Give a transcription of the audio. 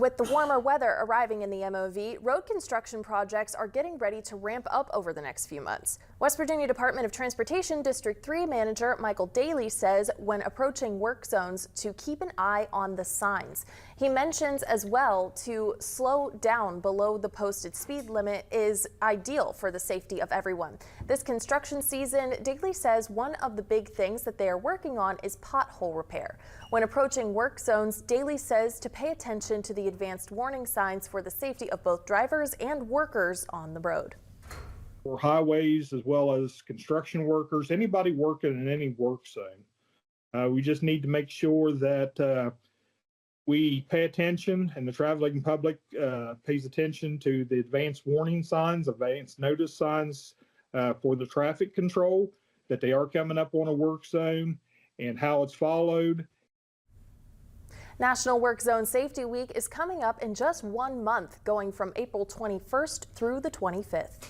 With the warmer weather arriving in the MOV, road construction projects are getting ready to ramp up over the next few months. West Virginia Department of Transportation District 3 Manager Michael Daly says when approaching work zones to keep an eye on the signs. He mentions as well to slow down below the posted speed limit is ideal for the safety of everyone. This construction season, Daly says one of the big things that they are working on is pothole repair. When approaching work zones, Daly says to pay attention to the advanced warning signs for the safety of both drivers and workers on the road. For highways as well as construction workers, anybody working in any work zone, we just need to make sure that we pay attention and the traveling public pays attention to the advanced warning signs, advanced notice signs for the traffic control, that they are coming up on a work zone and how it's followed. National Work Zone Safety Week is coming up in just 1 month, going from April 21st through the 25th.